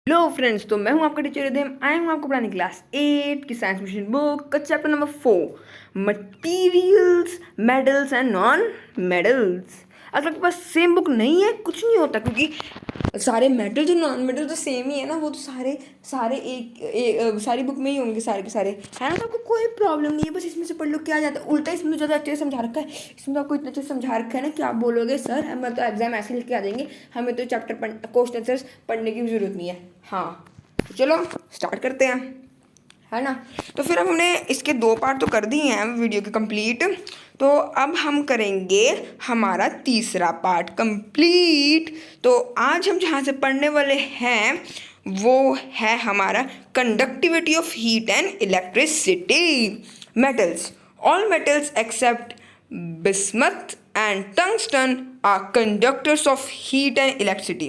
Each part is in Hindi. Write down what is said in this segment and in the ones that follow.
हेलो फ्रेंड्स, तो मैं हूं आपका टीचर रिदम। आई हूं आपको पढ़ाने क्लास 8 की साइंस मिशन बुक का chapter number 4, materials, metals and non metals. अगर आपके पास सेम बुक नहीं है कुछ नहीं होता, क्योंकि सारे मेटल्स और नॉन मेटल तो सेम ही है ना। वो तो सारे सारे सारी बुक में ही होंगे, सारे के सारे, है ना। तो आपको कोई प्रॉब्लम नहीं है, बस इसमें से पढ़ लो। क्या जाता है उल्टा, इसमें ज़्यादा अच्छे से समझा रखा है। इसमें तो आपको इतना अच्छे से समझा रखा है ना कि आप बोलोगे सर हमें तो एग्जाम ऐसे लिख के आ जाएंगे, हमें तो चैप्टर क्वेश्चन आंसर्स पढ़ने की भी ज़रूरत नहीं है। हाँ, तो चलो स्टार्ट करते हैं, है ना। तो फिर अब हमने इसके 2 पार्ट तो कर दिए हैं वीडियो के कंप्लीट। तो अब हम करेंगे हमारा तीसरा पार्ट कंप्लीट। तो आज हम जहाँ से पढ़ने वाले हैं वो है हमारा conductivity of heat and electricity. Metals, all metals accept bismuth and tungsten are conductors of heat and electricity.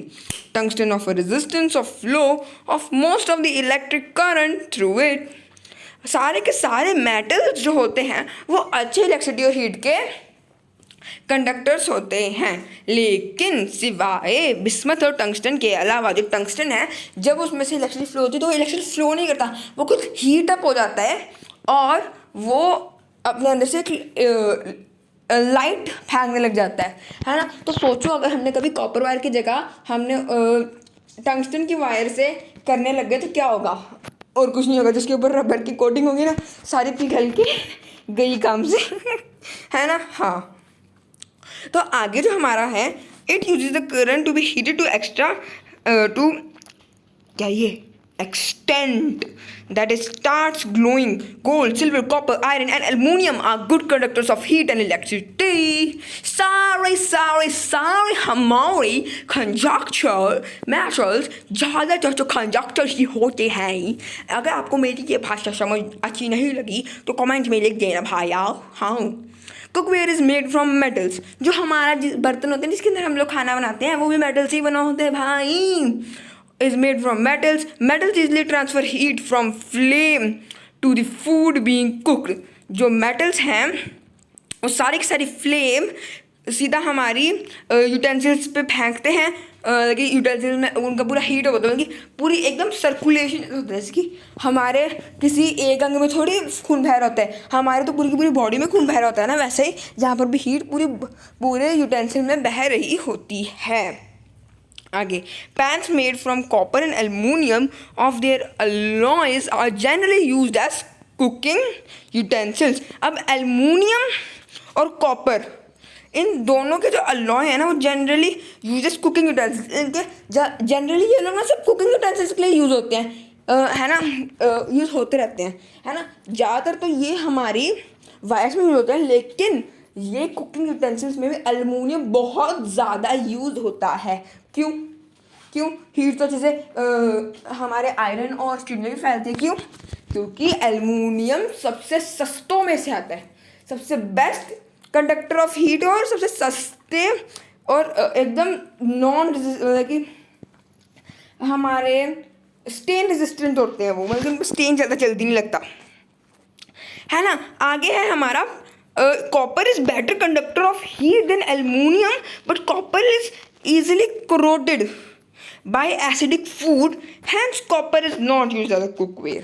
Tungsten offers a resistance of flow of most of the electric current through it. सारे के सारे मेटल्स जो होते हैं वो अच्छे इलेक्ट्रिसिटी और हीट के कंडक्टर्स होते हैं, लेकिन सिवाय बिस्मथ और टंगस्टन के अलावा, जो टंगस्टन है जब उसमें से इलेक्ट्रिसिटी फ्लो होती है तो इलेक्ट्रिसिटी फ्लो नहीं करता, वो खुद हीट अप हो जाता है और वो अपने अंदर से एक लाइट फेंकने लग जाता है ना। तो सोचो अगर हमने कभी कॉपर वायर की जगह हमने टंगस्टन की वायर से करने लग गए तो क्या होगा। और कुछ नहीं होगा, जिसके ऊपर रबर की कोटिंग होगी ना, सारी पिघल के गई काम से है ना। हाँ, तो आगे जो हमारा है, it uses the current to be heated to extra to क्या ये extent that it starts glowing. Gold, silver, copper, iron and aluminum are good conductors of heat and electricity. Sorry, हमारे conductor metals ज़्यादातर तो conductor ही होते हैं। अगर आपको मेरी ये भाषा समझ अच्छी नहीं लगी तो कमेंट में लिख देना भाया। हाँ, cookware is made from metals. जो हमारा बर्तन होते हैं जिसके अंदर हम लोग खाना बनाते हैं वो भी मेटल से ही बना होता है भाई। is made from metals. Metals easily transfer heat from flame to the food being cooked. जो metals हैं वो सारी की सारी फ्लेम सीधा हमारी यूटेंसिल्स पे फेंकते हैं, कि यूटेंसिल्स में उनका पूरा हीट होता है, उनकी पूरी एकदम सर्कुलेशन होता है। जैसे कि हमारे किसी एक अंग में थोड़ी खून बह रहा होता है, हमारे तो पूरी की पूरी बॉडी में खून बह रहा होता है ना। वैसे ही जहाँ पर भी हीट पूरे यूटेंसिल में बह रही होती है। आगे, pans made from copper and aluminum of their alloys are generally used as cooking utensils. अब एल्यूमिनियम और कॉपर, इन दोनों के जो अलॉय है ना वो generally use as cooking utensils. इनके जनरली ये लोग ना सब कुकिंग यूटेंसिल्स के लिए यूज़ होते हैं, है ना, यूज़ होते रहते हैं, है ना। ज़्यादातर तो ये हमारी वायर्स में यूज होते हैं, लेकिन ये कुकिंग यूटेंसिल्स में भी एल्यूमिनियम बहुत ज़्यादा यूज़ होता है। क्यों हीट तो अच्छे से हमारे आयरन और स्टील में भी फैलती है। क्योंकि एल्यूमिनियम सबसे सस्तों में से आता है, सबसे बेस्ट कंडक्टर ऑफ हीट और सबसे सस्ते और एकदम नॉन कि हमारे स्टेन रेजिस्टेंट होते हैं वो, मतलब स्टेन ज़्यादा जल्दी नहीं लगता, है ना। आगे है हमारा copper is better conductor of heat then aluminium, but copper is easily corroded by acidic food, hence copper is not used as a cookware.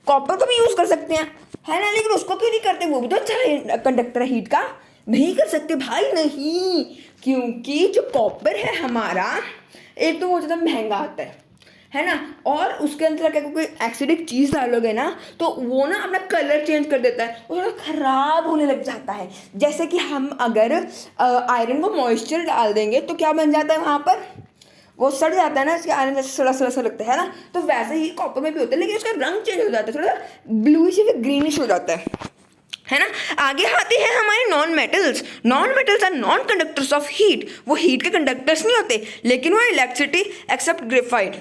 Copper को भी यूज़ कर सकते हैं, है ना, लेकिन उसको क्यों नहीं करते? वो भी तो अच्छा कंडक्टर है हीट का। नहीं कर सकते भाई, नहीं, क्योंकि जो कॉपर है हमारा, एक तो वो ज़्यादा महंगा आता है ना, और उसके अंदर क्या कोई एसिडिक चीज़ डालोगे ना तो वो ना अपना कलर चेंज कर देता है, वो थोड़ा ख़राब होने लग जाता है। जैसे कि हम अगर आयरन को मॉइस्चर डाल देंगे तो क्या बन जाता है, वहाँ पर वो सड़ जाता है ना, इसके आयरन जैसे सड़ा सड़ा सा लगता है ना। तो वैसे ही कॉपर में भी होता है, लेकिन उसका रंग चेंज हो जाता है, थोड़ा ब्लूइश या ग्रीनिश हो जाता है ना। आगे आते हैं हमारे non metals. Non metals are non conductors of heat. वो हीट के कंडक्टर्स नहीं होते, लेकिन वो इलेक्ट्रिसिटी एक्सेप्ट ग्रेफाइट,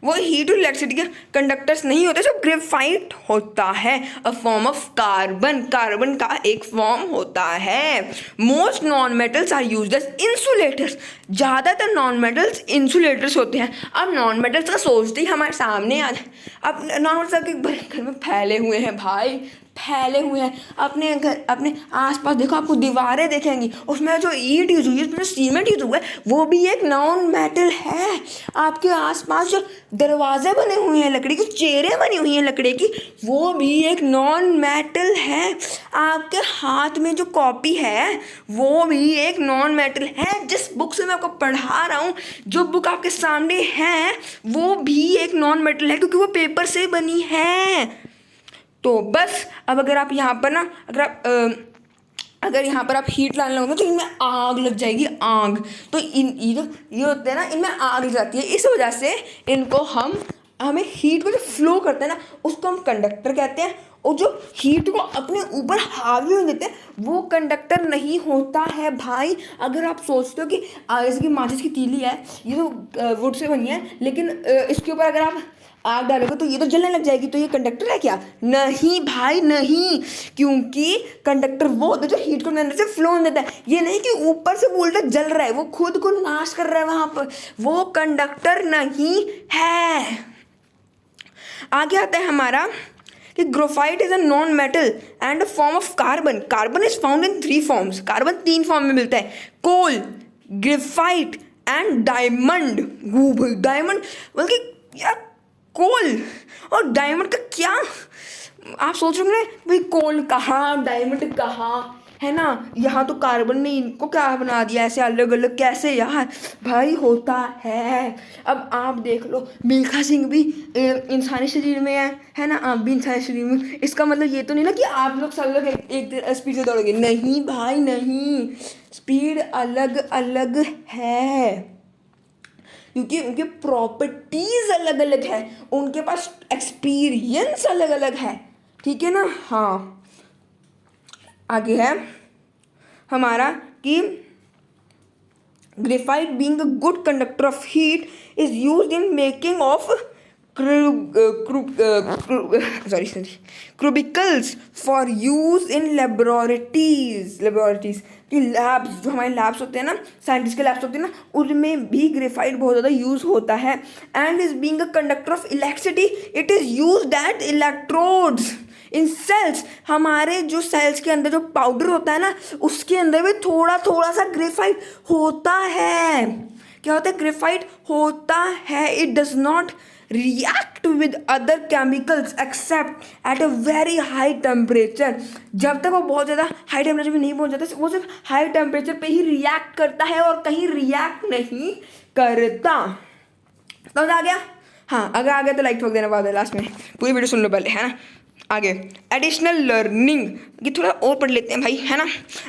वो हीट और इलेक्ट्रिसिटी के कंडक्टर्स नहीं होते। जो ग्रेफाइट होता है a form of carbon, carbon का एक फॉर्म होता है। Most non metals are used as insulators. ज़्यादातर नॉन मेटल्स इंसुलेटर्स होते हैं। अब नॉन मेटल्स का सोचते ही हमारे सामने आ जाए, अब नॉन मेटल्स आपके घर में फैले हुए हैं भाई, फैले हुए हैं। अपने घर अपने आसपास देखो, आपको दीवारें दिखेंगी, उसमें जो ईंट यूज हुई है, उसमें जो सीमेंट यूज हुआ है, वो भी एक नॉन मेटल है। आपके आसपास जो दरवाजे बने हुए हैं लकड़ी की, चेयरें बनी हुई हैं लकड़ी की, वो भी एक नॉन मेटल है। आपके हाथ में जो कॉपी है वो भी एक नॉन मेटल है। जिस बुक से मैं आपको पढ़ा रहा हूँ, जो बुक आपके सामने है, वो भी एक नॉन मेटल है, क्योंकि वो पेपर से बनी है। तो बस अब अगर आप यहाँ पर ना अगर यहाँ पर आप हीट लाने लगोगे तो इनमें आग लग जाएगी, आग। तो ये होते हैं ना, इनमें आग लग जाती है। इस वजह से इनको हमें हीट को जो फ्लो करते हैं ना, उसको हम कंडक्टर कहते हैं। और जो हीट को अपने ऊपर हावी होने देते हैं वो कंडक्टर नहीं होता है भाई। अगर आप सोचते हो कि जैसे कि माचिस की तीली है, ये तो वुड से बनी है, लेकिन इसके ऊपर अगर आप आग डालोगे तो ये तो जलने लग जाएगी, तो ये कंडक्टर है क्या? नहीं भाई नहीं, क्योंकि कंडक्टर वो होता है जो हीट को अंदर से फ्लो होने देता है। ये नहीं कि ऊपर से वो उल्टा जल रहा है, वो खुद को नाश कर रहा है वहां पर, वो कंडक्टर नहीं है। आगे आता है हमारा कि graphite is a non metal and a form of carbon. Carbon is found in 3 forms. Carbon 3 form में मिलता है, कोल, ग्रेफाइट एंड डायमंड। डायमंड बल्कि यार, कोल और डायमंड का क्या, आप सोच रहे होंगे भाई कोल कहाँ, डायमंड कहाँ, है ना? यहाँ तो कार्बन ने इनको क्या बना दिया ऐसे अलग अलग, कैसे यार? भाई होता है। अब आप देख लो, मिल्खा सिंह भी इंसानी शरीर में है ना? आप भी इंसानी शरीर में। इसका मतलब ये तो नहीं ना कि आप लोग सब लोग एक स्पीड से दौड़ोगे। नहीं भाई नहीं, स्पीड अलग अलग है, क्योंकि उनके प्रॉपर्टीज अलग अलग है, उनके पास एक्सपीरियंस अलग अलग है, ठीक है ना? हाँ, आगे है हमारा कि graphite being a good conductor of heat is used in making of cubicles for use in laboratories. कि लैब्स, जो हमारे लैब्स होते हैं ना, साइंटिस्ट के लैब्स होते हैं ना, उनमें भी ग्रेफाइट बहुत ज़्यादा यूज़ होता है। And is being a conductor of electricity, it is used at electrodes in cells. हमारे जो सेल्स के अंदर जो पाउडर होता है ना, उसके अंदर भी थोड़ा थोड़ा सा ग्रेफाइट होता है। क्या होता है? ग्रेफाइट होता है। It does not react with other chemicals except at a very high temperature। जब तक वो बहुत ज़्यादा हाई टेम्परेचर में नहीं पहुंच जाता, वो सिर्फ हाई टेम्परेचर पे ही रिएक्ट करता है और कहीं रिएक्ट नहीं करता। समझ आ गया? हाँ, अगर आ गया तो लाइक ठोक देना बाद में, लास्ट में पूरी वीडियो सुन लो पहले, है ना? आगे एडिशनल लर्निंग, ये थोड़ा और पढ़ लेते हैं भाई, है ना?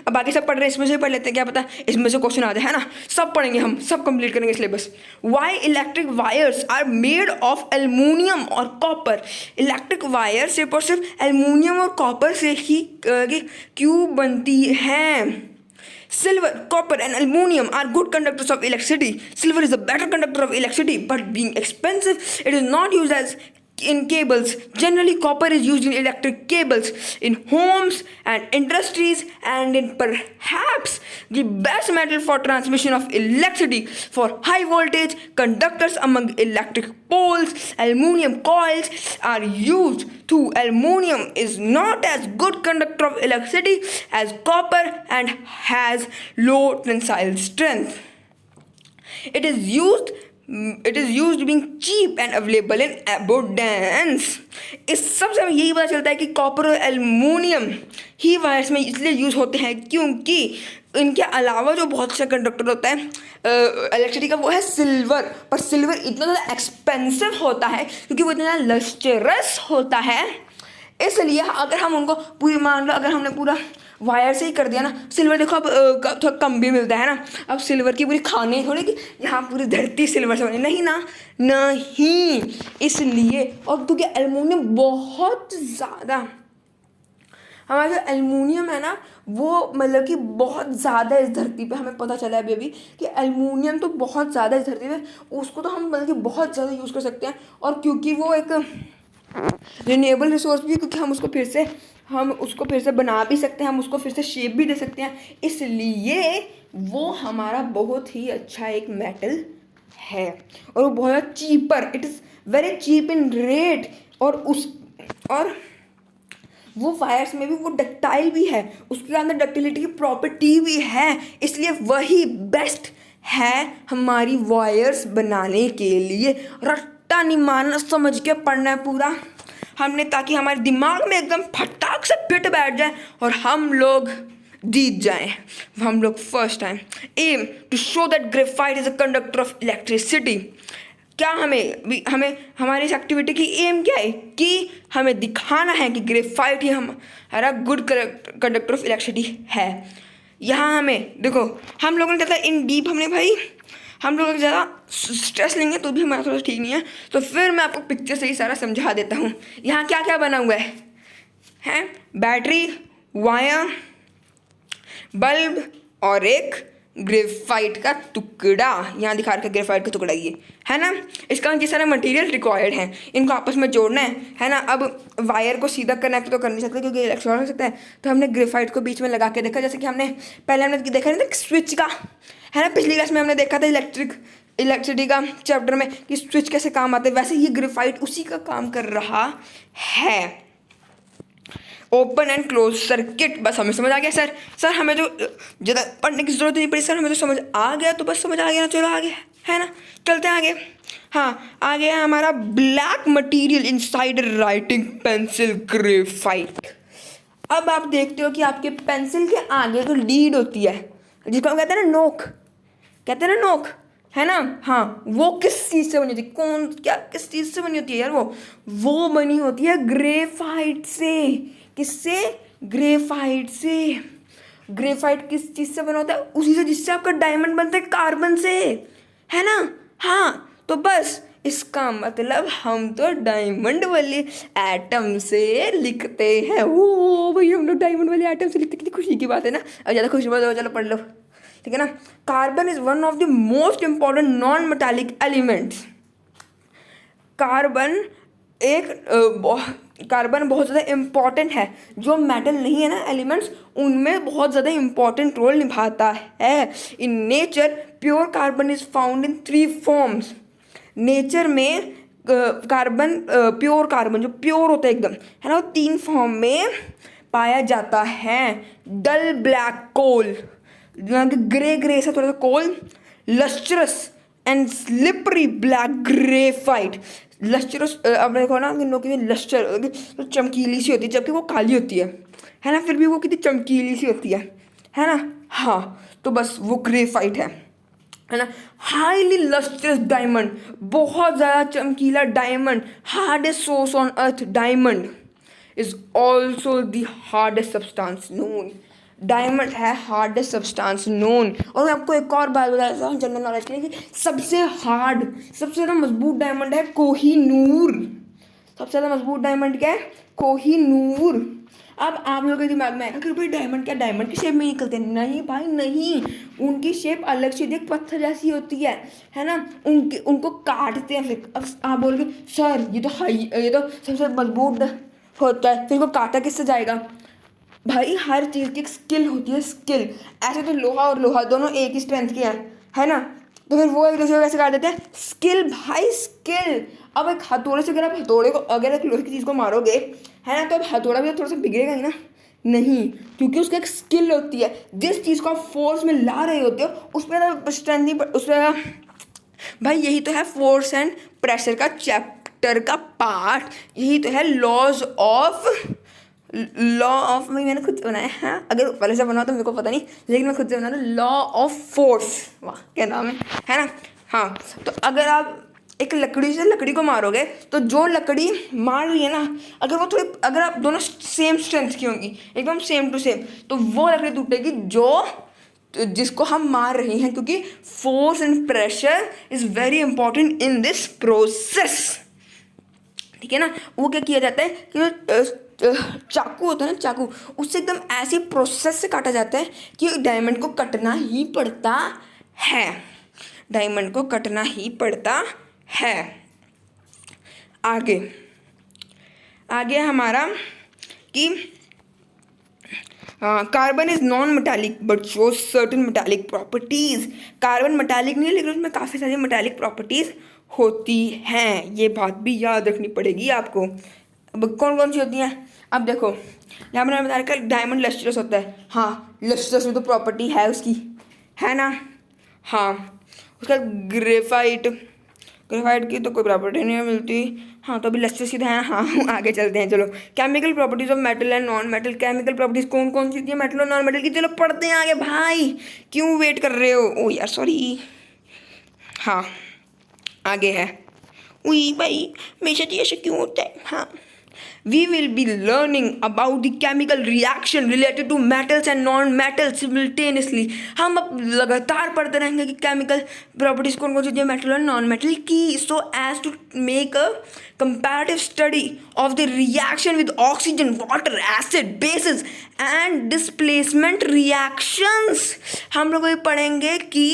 अब बाकी सब पढ़ रहे हैं, इसमें से पढ़ लेते हैं, क्या पता इसमें से क्वेश्चन आ जाए, है ना? सब पढ़ेंगे हम, सब कंप्लीट करेंगे syllabus. Why electric wires are made of aluminium और कॉपर। इलेक्ट्रिक वायर सिर्फ और सिर्फ एल्युमिनियम और कॉपर से ही क्यों बनती है? Silver, copper and aluminum are good conductors of electricity. Silver is a better conductor of electricity, but being expensive, it is not used as in cables. Generally, copper is used in electric cables, in homes and industries, and in perhaps the best metal for transmission of electricity for high voltage conductors among electric poles. Aluminum coils are used too. Aluminum is not as good conductor of electricity as copper and has low tensile strength. It is used being cheap and available in abundance. इस सबसे हमें यही पता चलता है कि कॉपर और एल्युमिनियम ही वायर्स में इसलिए यूज़ होते हैं क्योंकि इनके अलावा जो बहुत अच्छा कंडक्टर होता है इलेक्ट्रिसिटी का, वो है सिल्वर। पर सिल्वर इतना ज़्यादा एक्सपेंसिव होता है क्योंकि वो इतना लस्टरस होता है। इसलिए अगर हम उनको पूरी, मान लो अगर हमने पूरा वायर से ही कर दिया ना, सिल्वर देखो अब थोड़ा कम भी मिलता है ना। अब सिल्वर की पूरी खाने थोड़ी कि यहाँ पूरी धरती सिल्वर से बनी, नहीं ना, नहीं। इसलिए, और क्योंकि एल्युमिनियम बहुत ज़्यादा, हमारा जो एल्युमिनियम है ना, वो मतलब कि बहुत ज़्यादा इस धरती पे हमें पता चला है अभी कि एल्युमिनियम तो बहुत ज़्यादा इस धरती पे, उसको तो हम मतलब कि बहुत ज़्यादा यूज़ कर सकते हैं। और क्योंकि वो एक रिन्यूएबल रिसोर्स भी है, क्योंकि हम उसको फिर से बना भी सकते हैं, हम उसको फिर से शेप भी दे सकते हैं, इसलिए वो हमारा बहुत ही अच्छा एक मेटल है। और वो बहुत cheaper, it is very cheap in rate. और वो वायर्स में भी वो डक्टाइल भी है, उसके अंदर डक्टिलिटी की प्रॉपर्टी भी है, इसलिए वही बेस्ट है हमारी वायर्स बनाने के लिए। रट्टा नहीं मारना, समझ के पढ़ना है पूरा हमने, ताकि हमारे दिमाग में एकदम फटाक से फिट बैठ जाए और हम लोग जीत जाएं, हम लोग first time. Aim to show that graphite is a conductor of electricity. क्या हमें हमारी इस एक्टिविटी की एम क्या है कि हमें दिखाना है कि ग्रेफाइट ही हमारा गुड कंडक्टर ऑफ इलेक्ट्रिसिटी है। यहाँ हमें देखो, हम लोगों ने ज़्यादा इन डीप हमने भाई हम लोग ज़्यादा स्ट्रेस लेंगे तो भी हमारा थोड़ा ठीक नहीं है, तो फिर मैं आपको पिक्चर से ही सारा समझा देता हूँ। यहाँ क्या क्या बना हुआ है बैटरी, वायर, बल्ब और एक ग्रेफाइट का टुकड़ा। यहाँ दिखा रखा ग्रेफाइट का टुकड़ा ये है ना। इसका ये सारा मटेरियल रिक्वायर्ड है, इनको आपस में जोड़ना है ना। अब वायर को सीधा कनेक्ट तो कर नहीं सकते क्योंकि इलेक्ट्रॉन हो सकता है, तो हमने ग्रेफाइट को बीच में लगा के देखा, जैसे कि हमने देखा नहीं था स्विच का, है ना। पिछली क्लास में हमने देखा था इलेक्ट्रिसिटी का चैप्टर में कि स्विच कैसे काम आते हैं, वैसे ये ग्रेफाइट उसी का काम कर रहा है। ओपन एंड क्लोज सर्किट, बस हमें समझ आ गया सर हमें जो ज़्यादा पढ़ने की जरूरत नहीं पड़ी सर, हमें तो समझ आ गया, तो बस समझ आ गया ना, चलो आगे है ना, चलते हैं आगे। हाँ, आगे है हमारा black material inside writing pencil graphite. अब आप देखते हो कि आपके पेंसिल के आगे जो लीड होती है, जिसको हम कहते हैं ना नोक, है ना। हाँ, वो किस चीज़ से बनी होती है, किस चीज़ से बनी होती है यार, वो बनी होती है ग्रेफाइट से। किससे? ग्रेफाइट से। ग्रेफाइट किस चीज़ से बना होता है? उसी से जिससे आपका डायमंड बनता है, कार्बन से, है ना। हाँ, तो बस इसका मतलब हम तो डायमंड वाले एटम से लिखते हैं। ओ भाई, हम लोग डायमंड वाले एटम से लिखते, कितनी खुशी की बात है ना। अब ज़्यादा खुशी बात हो, चलो पढ़ लो, ठीक है ना। Carbon is one of the most important non metallic elements. Carbon बहुत ज़्यादा इम्पॉर्टेंट है, जो मेटल नहीं है ना एलिमेंट्स, उनमें बहुत ज़्यादा इम्पॉर्टेंट रोल निभाता है। In nature pure carbon is found in 3 forms. Nature में कार्बन, प्योर कार्बन जो प्योर होता है एकदम, है ना, वो 3 फॉर्म में पाया जाता है। डल ब्लैक कोल, ग्रे सा थोड़ा सा coal, lustrous and slippery black graphite. Lustrous, अब देखो ना, इन लोगों की लस्टर तो चमकीली सी होती है, जबकि वो काली होती है ना, फिर भी वो कितनी चमकीली सी होती है ना। हाँ, तो बस वो ग्रेफाइट है ना। हाईली लस्ट्रस डायमंड, बहुत ज़्यादा चमकीला diamond, hardest source on earth. Diamond is also the hardest substance known. Diamond है हार्डेस्ट सब्सटेंस नोन। और मैं आपको एक और बात बता देता हूँ जनरल नॉलेज के लिए, कि सबसे ज़्यादा मजबूत डायमंड है कोहिनूर। सबसे ज़्यादा मजबूत डायमंड क्या है? कोहिनूर। अब आप लोगों के दिमाग में आएगा कि भाई डायमंड की शेप में निकलते हैं। नहीं भाई नहीं, उनकी शेप अलग सी, एक पत्थर जैसी होती है ना। उनको काटते हैं। फिर अब आप बोलोगे सर ये तो सबसे मजबूत होता है, फिर वो काटा किससे जाएगा? भाई हर चीज़ की एक स्किल होती है, स्किल। ऐसे तो लोहा और लोहा दोनों एक ही स्ट्रेंथ के है ना, तो फिर वो एक दूसरे को कैसे काट देते हैं? स्किल भाई, स्किल। अब एक हथौड़े से अगर एक लोहे की चीज़ को मारोगे, है ना, तो अब हथौड़ा भी तो थोड़ा सा बिगड़ेगा ही ना। नहीं, क्योंकि उसकी एक स्किल होती है। जिस चीज़ को आप फोर्स में ला रहे होते हो उस पर स्ट्रेंथ नहीं, उस पर भाई यही तो है फोर्स एंड प्रेशर का चैप्टर का पार्ट। यही तो है लॉ ऑफ मैंने खुद बनाया है। अगर पहले से बना तो मेरे को पता नहीं, लेकिन मैं खुद से बना रहा हूँ। लॉ ऑफ फोर्स, वाह क्या नाम है ना। हाँ, तो अगर आप एक लकड़ी से लकड़ी को मारोगे, तो जो लकड़ी मार रही है ना, अगर आप दोनों सेम स्ट्रेंथ की होंगी, एकदम सेम टू सेम, तो वो लकड़ी टूटेगी जिसको हम मार रहे हैं, क्योंकि force and pressure is very important in this process, ठीक है ना। वो क्या किया जाता है कि चाकू होता है ना, चाकू, उससे एकदम ऐसी प्रोसेस से काटा जाता है कि डायमंड को कटना ही पड़ता है। डायमंड को कटना ही पड़ता है। आगे हमारा कि carbon is non metallic but shows certain metallic properties. Carbon metallic नहीं है, लेकिन उसमें काफ़ी सारी मेटालिक प्रॉपर्टीज होती हैं। ये बात भी याद रखनी पड़ेगी आपको। अब कौन कौन सी होती हैं? अब देखो यहाँ पर बता रखा है डायमंड लस्ट्रस होता है। हाँ, लस्ट्रस में तो प्रॉपर्टी है उसकी, है ना। हाँ, उसका ग्रेफाइट, ग्रेफाइट की तो कोई प्रॉपर्टी नहीं मिलती। हाँ, तो अभी लस्ट्रस सीधा है। हाँ, आगे चलते हैं चलो। Chemical properties of metal and non metal. Chemical properties कौन कौन सी थी मेटल और नॉन मेटल की? चलो पढ़ते हैं आगे भाई, क्यों वेट कर रहे हो? ओ यार सॉरी। हाँ, आगे है। उई भाई, हमेशा तो ऐसे क्यों होता है? हाँ, we will be learning about the chemical reaction related to metals and non-metals simultaneously। हम अब लगातार पढ़ते रहेंगे कि केमिकल प्रॉपर्टीज कौन कौन सी है मेटल और नॉन मेटल की, so as to make a comparative study of the reaction with oxygen, water, acid, bases and displacement reactions। हम लोग ये पढ़ेंगे कि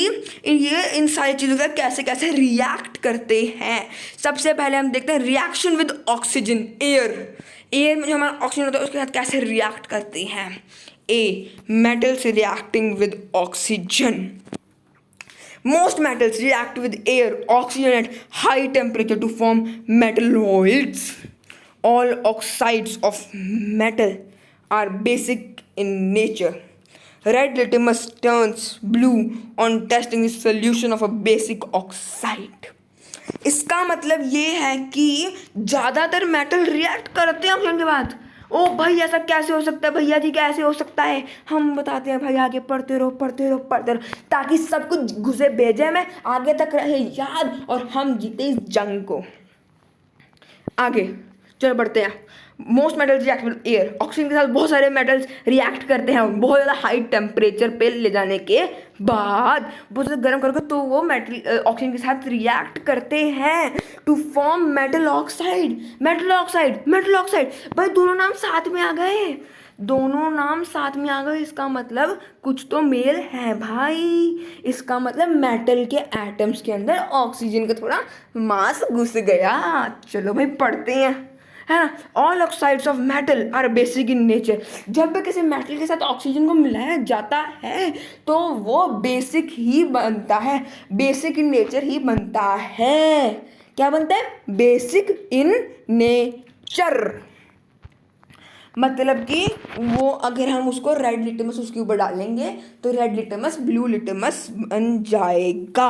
ये इन सारी चीज़ों का कैसे कैसे रिएक्ट करते हैं। सबसे पहले हम देखते हैं रिएक्शन विद ऑक्सीजन, एयर में जो हमारा ऑक्सीजन होता है उसके साथ कैसे रिएक्ट करते हैं। A, metals reacting with oxygen. Most metals react with air, oxygen at high temperature to form metalloids. All oxides of metal are basic in nature. Red litmus turns blue on testing the solution of a basic oxide। इसका मतलब ये है कि ज़्यादातर मेटल रिएक्ट करते हैं ऑक्सीजन के बाद। ओ भाई ऐसा कैसे हो सकता है भैया जी, कैसे हो सकता है? हम बताते हैं भाई, आगे पढ़ते रहो पढ़ते रहो पढ़ते रहो, ताकि सब कुछ घुसे भेजे में आगे तक रहे याद और हम जीते इस जंग को। आगे चलो बढ़ते हैं। Most metals react with air. Oxygen के साथ बहुत सारे मेटल्स रिएक्ट करते हैं बहुत ज़्यादा हाई टेम्परेचर पे ले जाने के बाद, बहुत ज़्यादा गर्म करके तो वो मेटल ऑक्सीजन के साथ रिएक्ट करते हैं to form metal oxide. Metal oxide, metal oxide, भाई दोनों नाम साथ में आ गए, दोनों नाम साथ में आ गए। इसका मतलब कुछ तो मेल है भाई। इसका मतलब मेटल के एटम्स के अंदर ऑक्सीजन का थोड़ा मास घुस गया। चलो भाई पढ़ते हैं, है ना। All oxides of metal are basic in nature. जब भी किसी मेटल के साथ ऑक्सीजन को मिलाया जाता है तो वो बेसिक ही बनता है, बेसिक इन नेचर ही बनता है। क्या बनता है? Basic in nature. मतलब कि वो अगर हम उसको रेड लिटमस उसके ऊपर डालेंगे तो रेड लिटमस ब्लू लिटमस बन जाएगा।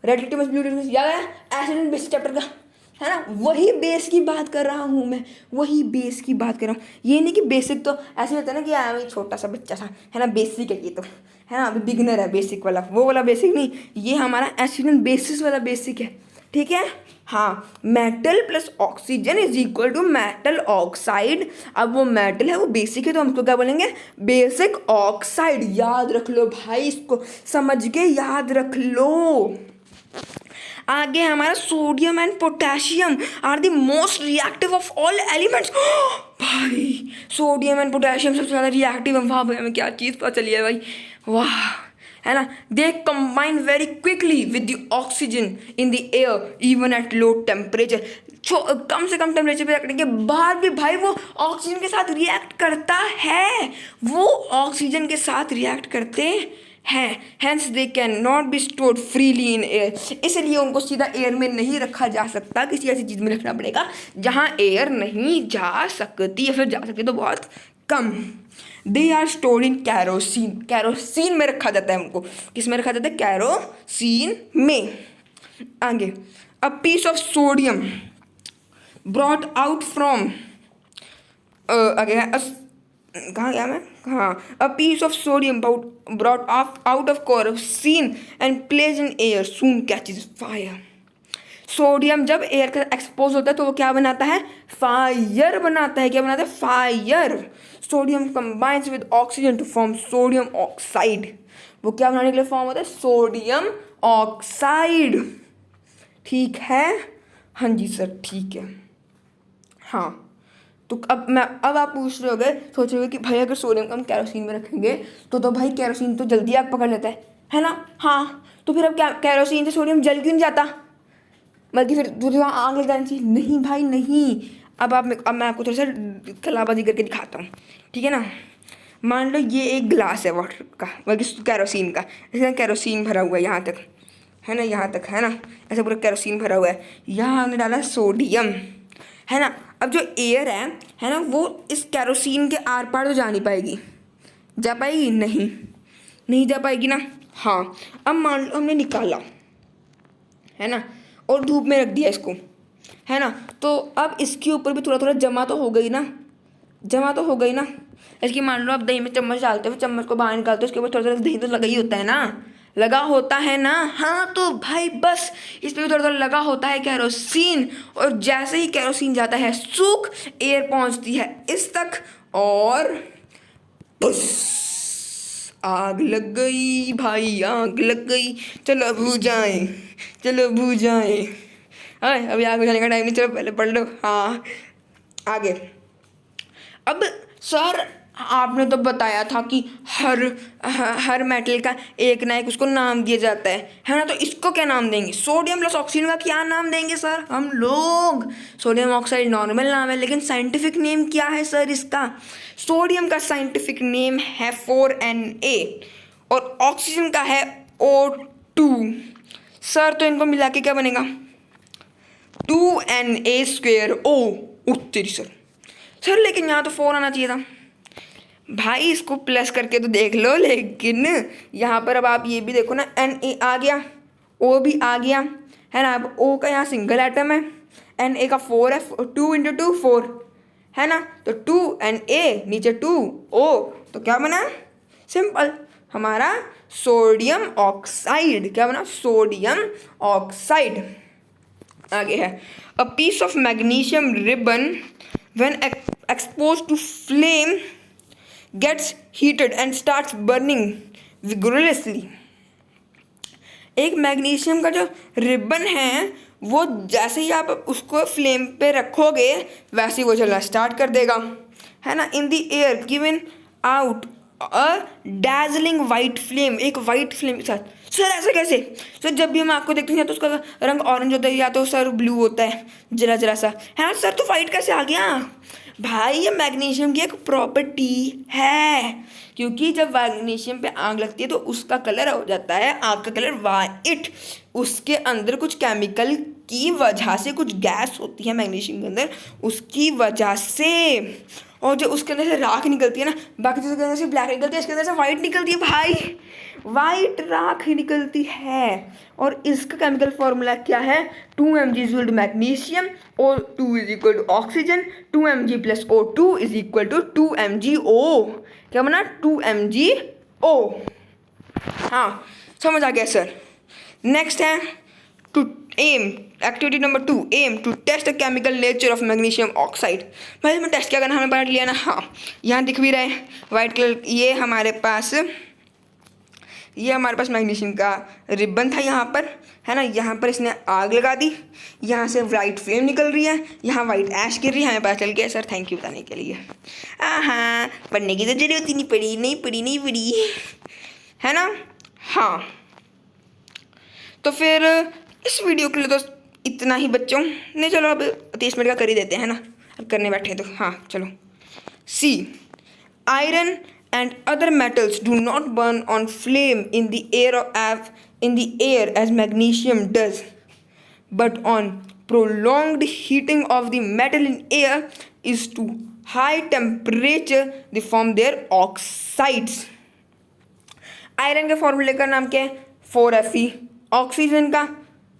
रेड लिटमस ब्लू लिटमस याद है एसिड एंड बेस चैप्टर का, है ना। वही बेस की बात कर रहा हूँ मैं, वही बेस की बात कर रहा हूँ। ये नहीं कि बेसिक तो ऐसे होता है ना कि अभी छोटा सा बच्चा सा है ना, बेसिक है ये तो, है ना, अभी बिगनर है बेसिक वाला, वो वाला बेसिक नहीं, ये हमारा एसिड एंड बेसिस वाला बेसिक है, ठीक है। हाँ, metal plus oxygen is equal to metal oxide. अब वो मेटल है वो बेसिक है तो हम उसको क्या बोलेंगे? Basic oxide. याद रख लो भाई, इसको समझ के याद रख लो। आगे हमारा sodium and potassium are the most reactive of all elements. भाई सोडियम एंड पोटेशियम सबसे ज़्यादा रिएक्टिव है। वाह भाई, हमें क्या चीज़ पता चली है भाई, वाह, है ना। They combine very quickly with the oxygen in the air even at low temperature. कम से कम टेम्परेचर पे रखने के बाद भी भाई वो ऑक्सीजन के साथ रिएक्ट करता है, वो ऑक्सीजन के साथ रिएक्ट करते हैं। Hence they can not be stored freely in air. इसलिए उनको सीधा एयर में नहीं रखा जा सकता, किसी ऐसी चीज़ में रखना पड़ेगा जहाँ एयर नहीं जा सकती, या फिर जा सकती तो बहुत कम। They are stored in kerosene. Kerosene में रखा जाता है उनको। किस में रखा जाता है? कैरोसिन में। आगे, a piece of sodium brought out from आगे कहाँ गया मैं? हाँ, a piece of sodium brought out of kerosene and place in air soon catches fire. Sodium जब एयर का एक्सपोज होता है तो वो क्या बनाता है? फायर बनाता है। क्या बनाता है? Fire. Sodium combines with oxygen to form sodium oxide. वो क्या बनाने के लिए फॉर्म होता है? Sodium oxide. ठीक है, हाँ जी सर, ठीक है। हाँ, तो अब आप पूछ रहे होगे, सोच रहे हो कि भाई अगर सोडियम को हम कैरोसिन में रखेंगे तो भाई कैरोसिन तो जल्दी आग पकड़ लेता है ना। हाँ, तो फिर अब क्या कैरोसिन से सोडियम जल क्यों नहीं जाता? बल्कि फिर दूसरी वहाँ आग लग जानी चाहिए। नहीं भाई नहीं। अब मैं आपको थोड़ा सा कलाबाजी करके दिखाता हूँ, ठीक है ना। मान लो ये एक ग्लास है वाटर का, बल्कि कैरोसिन का। इसमें कैरोसिन भरा हुआ है यहाँ तक, है ना, यहाँ तक, है ना, ऐसा पूरा कैरोसिन भरा हुआ है। यहाँ हमने डाला सोडियम, है ना। अब जो एयर है ना, वो इस केरोसिन के आर पार तो जा नहीं पाएगी। जा पाएगी? नहीं जा पाएगी ना। हाँ, अब मान लो हमने निकाला है ना, और धूप में रख दिया इसको, है ना, तो अब इसके ऊपर भी थोड़ा थोड़ा जमा तो हो गई ना, इसकी मान लो आप दही में चम्मच डालते हो, चम्मच को बाहर निकालते हो, उसके ऊपर थोड़ा थोड़ा दही तो लगा ही होता है ना, लगा होता है ना। हाँ, तो भाई बस इस पर भी थोड़ा थोड़ा लगा होता है केरोसिन, और जैसे ही केरोसिन जाता है सूख, एयर पहुंचती है इस तक, और बस आग लग गई भाई, आग लग गई। चलो बुझ जाए। अभी आग बुझाने का टाइम नहीं, चलो पहले पढ़ लो। हाँ, आगे। अब सर आपने तो बताया था कि हर मेटल का एक ना एक उसको नाम दिया जाता है ना, तो इसको क्या नाम देंगे? सोडियम प्लस ऑक्सीजन का क्या नाम देंगे सर हम लोग? सोडियम ऑक्साइड नॉर्मल नाम है, लेकिन साइंटिफिक नेम क्या है सर इसका? सोडियम का साइंटिफिक नेम है 4Na और ऑक्सीजन का है O2। सर तो इनको मिला के क्या बनेगा? 2Na2O। तेरी सर लेकिन यहाँ तो 4 आना चाहिए था भाई, इसको प्लस करके तो देख लो। लेकिन यहाँ पर अब आप ये भी देखो ना, Na आ गया, O भी आ गया, है ना। अब O का यहाँ सिंगल एटम है, Na का 4 है, 2 × 2 4, है ना। तो 2Na नीचे 2O, तो क्या बना? सिंपल, हमारा सोडियम ऑक्साइड। क्या बना? Sodium oxide. आगे है, a piece of magnesium ribbon when exposed to flame gets heated and starts burning vigorously। एक मैग्नीशियम का जो रिबन है, वो जैसे ही आप उसको फ्लेम पे रखोगे वैसे ही वो जलना स्टार्ट कर देगा, है ना। इन the air given out a dazzling white flame, एक वाइट फ्लेम के साथ। सर ऐसा कैसे? सर जब भी हम आग को देखते हैं या तो उसका रंग ऑरेंज होता है या तो सर ब्लू होता है, जरा जरा सा, है ना। सर तो वाइट कैसे आ गया? भाई ये मैग्नीशियम की एक प्रॉपर्टी है, क्योंकि जब मैग्नीशियम पे आग लगती है तो उसका कलर हो जाता है, आग का कलर वाइट। उसके अंदर कुछ केमिकल की वजह से, कुछ गैस होती है मैग्नीशियम के अंदर, उसकी वजह से, और जो उसके अंदर से राख निकलती है ना, बाकी चीज़ों के अंदर से ब्लैक निकलती है, इसके अंदर से वाइट निकलती है भाई, वाइट राख निकलती है। और इसका केमिकल फॉर्मूला क्या है? 2Mg इक्वल टू मैग्नीशियम और 2 is equal to oxygen, 2Mg plus O2 is equal to 2MgO। क्या बना? 2MgO। हाँ, समझ आ गया सर। नेक्स्ट है two aim, activity number 2, aim to test the chemical nature of magnesium oxide. भाई मैं टेस्ट क्या करना हमने पढ़ लिया ना। हाँ, यहाँ दिख भी रहा है वाइट कलर, ये हमारे पास मैग्नीशियम का रिबन था यहाँ पर, है ना। यहाँ पर इसने आग लगा दी, यहाँ से वाइट फ्लेम निकल रही है, यहाँ वाइट ऐश गिर रही है। हमें पता चल गया सर, थैंक यू बताने के लिए। हाँ, पढ़ने की तो जरूरत ही नहीं पड़ी, है ना। हाँ, तो फिर इस वीडियो के लिए तो इतना ही बच्चों। नहीं, चलो अब 30 मिनट का कर ही देते हैं ना, अब करने बैठे तो। हाँ चलो। सी, iron and other metals do not burn on flame in the air as magnesium does, but on prolonged heating of the metal in air is to high temperature they form their oxides। Iron के फॉर्मूले का नाम क्या है? 4Fe। ऑक्सीजन का,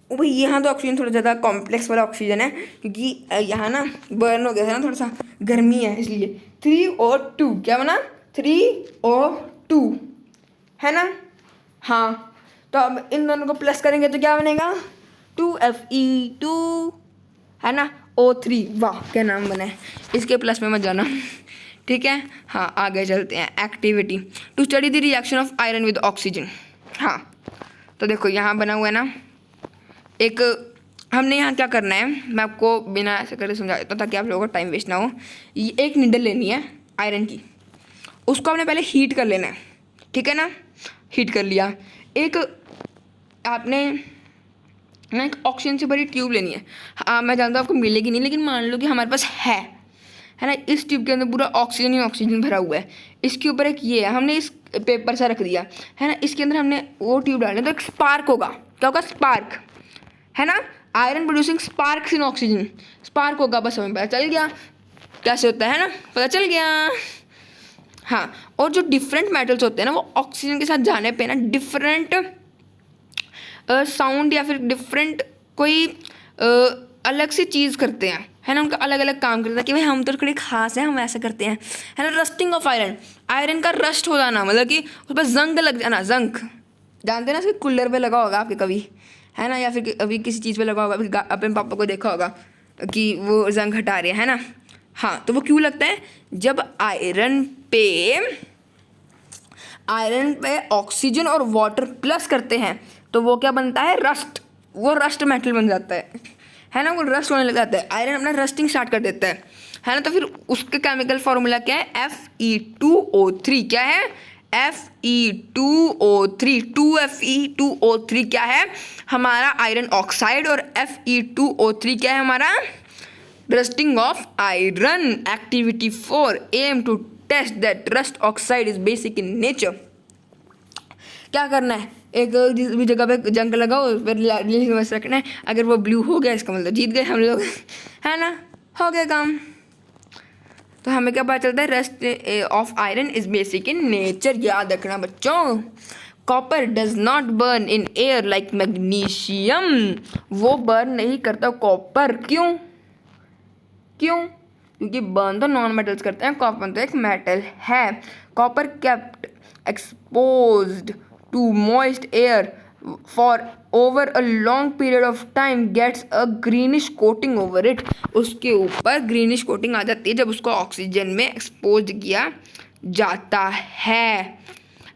भाई यहाँ तो ऑक्सीजन थोड़ा ज़्यादा कॉम्प्लेक्स वाला ऑक्सीजन है, क्योंकि यहाँ ना बर्न हो गया था ना, थोड़ा सा गर्मी है इसलिए। 3O2, क्या बना? 3O2, है ना। हाँ, तो अब इन दोनों को प्लस करेंगे तो क्या बनेगा? 2Fe2, है ना। O3, वाह क्या नाम बना है। इसके प्लस में मत जाना, ठीक है। हाँ, आगे चलते हैं। Activity to study the reaction of iron with oxygen. हाँ, तो देखो यहाँ बना हुआ है ना एक, हमने यहाँ क्या करना है, मैं आपको बिना ऐसे करके समझा देता हूँ ताकि आप लोगों का टाइम वेस्ट ना हो। ये एक नीडल लेनी है आयरन की, उसको हमने पहले हीट कर लेना है, ठीक है ना। हीट कर लिया। एक आपने ना एक ऑक्सीजन से भरी ट्यूब लेनी है। हाँ, मैं जानता हूँ आपको मिलेगी नहीं, लेकिन मान लो कि हमारे पास है ना। इस ट्यूब के अंदर पूरा ऑक्सीजन ही ऑक्सीजन भरा हुआ है। इसके ऊपर एक ये है, हमने इस पेपर सा रख दिया, है ना। इसके अंदर हमने वो ट्यूब डालना है, तो एक स्पार्क होगा। क्या होगा? स्पार्क, है ना। आयरन प्रोड्यूसिंग स्पार्क्स इन ऑक्सीजन, स्पार्क होगा, बस हमें पता चल गया कैसे होता है ना, पता चल गया। हाँ, और जो डिफरेंट मेटल्स होते हैं ना वो ऑक्सीजन के साथ जाने पे ना डिफरेंट साउंड या फिर डिफरेंट कोई अलग सी चीज़ करते हैं, है ना, उनका अलग अलग काम करता है कि भाई हम तो थोड़े खास हैं, हम ऐसा करते हैं, है ना। रस्टिंग ऑफ आयरन, आयरन का रस्ट हो जाना, मतलब कि उस पर जंग लग जाना, जंग जानते हैं ना, इसके कूलर पे लगा होगा आपके कभी, है ना, या फिर अभी किसी चीज़ पे लगा होगा, अभी अपने पापा को देखा होगा कि वो जंग हटा रहे हैं ना। हाँ, तो वो क्यों लगता है, जब आयरन पे ऑक्सीजन और वाटर प्लस करते हैं तो वो क्या बनता है, रस्ट, वो रस्ट मेटल बन जाता है ना, वो रस्ट होने लग जाता है, आयरन अपना रस्टिंग स्टार्ट कर देता है ना। तो फिर उसके केमिकल फार्मूला क्या है, Fe2O3, क्या है, Fe2O3, 2Fe2O3 क्या है हमारा आयरन ऑक्साइड, और Fe2O3 क्या है हमारा rusting of iron. Activity 4, aim to test that rust oxide is basic in nature. क्या करना है, एक जिस भी जगह पे जंग लगाओ उस पर लिटमस रखना है, अगर वो ब्लू हो गया इसका मतलब जीत गए हम लोग, है ना, हो गया काम। तो हमें क्या पता चलता है, rust of iron is basic in nature, याद रखना बच्चों। Copper does not burn in air like magnesium, वो बर्न नहीं करता कॉपर, क्यों, क्योंकि बर्न तो नॉन मेटल्स करते हैं, कॉपर तो एक मेटल है। Copper kept exposed to moist air for over a long period of time gets a greenish coating over it, उसके ऊपर ग्रीनिश कोटिंग आ जाती है जब उसको ऑक्सीजन में एक्सपोज किया जाता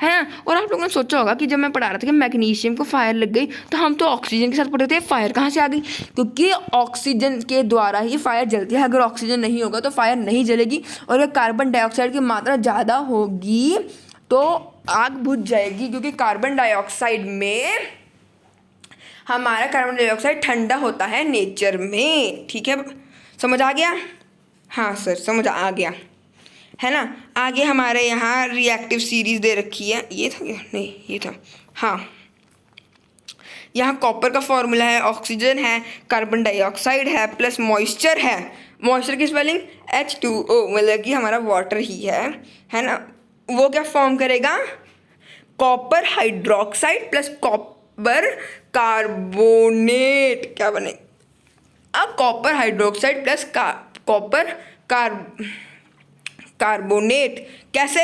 है ना। और आप लोगों ने सोचा होगा कि जब मैं पढ़ा रहा था कि मैग्नीशियम को फायर लग गई तो हम तो ऑक्सीजन के साथ पढ़ रहे थे, फायर कहाँ से आ गई, क्योंकि ऑक्सीजन के द्वारा ही फायर जलती है, अगर ऑक्सीजन नहीं होगा तो फायर नहीं जलेगी, और अगर कार्बन डाइऑक्साइड की मात्रा ज़्यादा होगी तो आग बुझ जाएगी, क्योंकि कार्बन डाइऑक्साइड में हमारा कार्बन डाइऑक्साइड ठंडा होता है नेचर में, ठीक है, समझ आ गया। हाँ सर समझ आ गया, है ना। आगे हमारे यहाँ रिएक्टिव सीरीज दे रखी है, ये था क्या, नहीं ये था, हाँ। यहाँ कॉपर का फॉर्मूला है, ऑक्सीजन है, कार्बन डाइऑक्साइड है, प्लस मॉइस्चर है। मॉइस्चर की स्पेलिंग H2O, मतलब कि हमारा वाटर ही है ना। वो क्या फॉर्म करेगा, copper hydroxide plus copper carbonate, क्या बने, अब copper hydroxide plus copper carbonate, कैसे,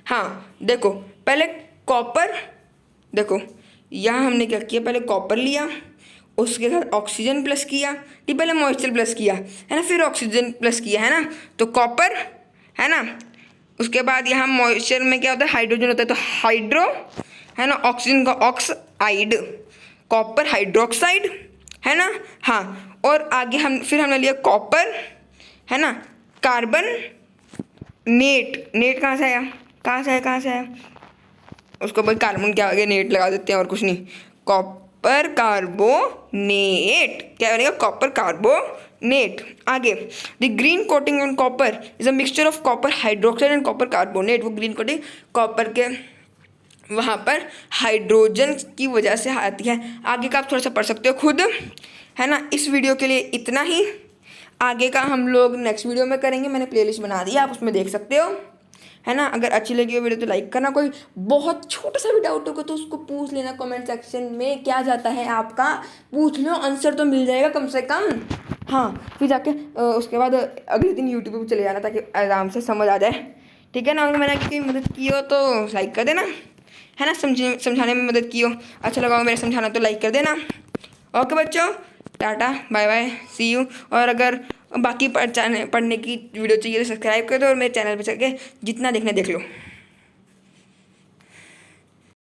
हाँ देखो, पहले कॉपर, देखो यहाँ हमने क्या किया, पहले कॉपर लिया, उसके साथ ऑक्सीजन प्लस किया, कि पहले मॉइस्चर प्लस किया है ना, फिर ऑक्सीजन प्लस किया, है ना, तो कॉपर, है ना। उसके बाद यहाँ मॉइस्चर में क्या होता है, हाइड्रोजन होता है, तो हाइड्रो, है ना, ऑक्सीजन का ऑक्साइड, कॉपर हाइड्रोक्साइड, है ना। हाँ, और आगे हमने लिया कॉपर, है ना, कार्बन नेट कहाँ से आया, उसको भाई कार्बन क्या आगे नेट लगा देते हैं और कुछ नहीं, कॉपर कार्बोनेट, क्या बनेगा, कॉपर कार्बोनेट। आगे, the green coating on copper is a mixture of copper hydroxide and copper carbonate, वो ग्रीन कोटिंग कॉपर के वहाँ पर हाइड्रोजन की वजह से आती है। आगे का आप थोड़ा सा पढ़ सकते हो खुद, है ना। इस वीडियो के लिए इतना ही, आगे का हम लोग नेक्स्ट वीडियो में करेंगे, मैंने प्लेलिस्ट बना दी, आप उसमें देख सकते हो, है ना। अगर अच्छी लगी हो वीडियो तो लाइक करना, कोई बहुत छोटा सा भी डाउट होगा तो उसको पूछ लेना कमेंट सेक्शन में, क्या जाता है आपका, पूछ लो, आंसर तो मिल जाएगा कम से कम। हाँ, फिर जाके उसके बाद अगले दिन यूट्यूब पर चले जाना ताकि आराम से समझ आ जाए, ठीक है ना। अगर मैंने कोई मदद की हो तो लाइक कर देना, है ना, समझाने में मदद की हो, अच्छा लगा हो मेरा समझाना तो लाइक कर देना। ओके बच्चों, tata bye bye, see you. और अगर बाकी पढ़ने की वीडियो चाहिए तो सब्सक्राइब कर दो, और मेरे चैनल पे चल के जितना देखना देख लो।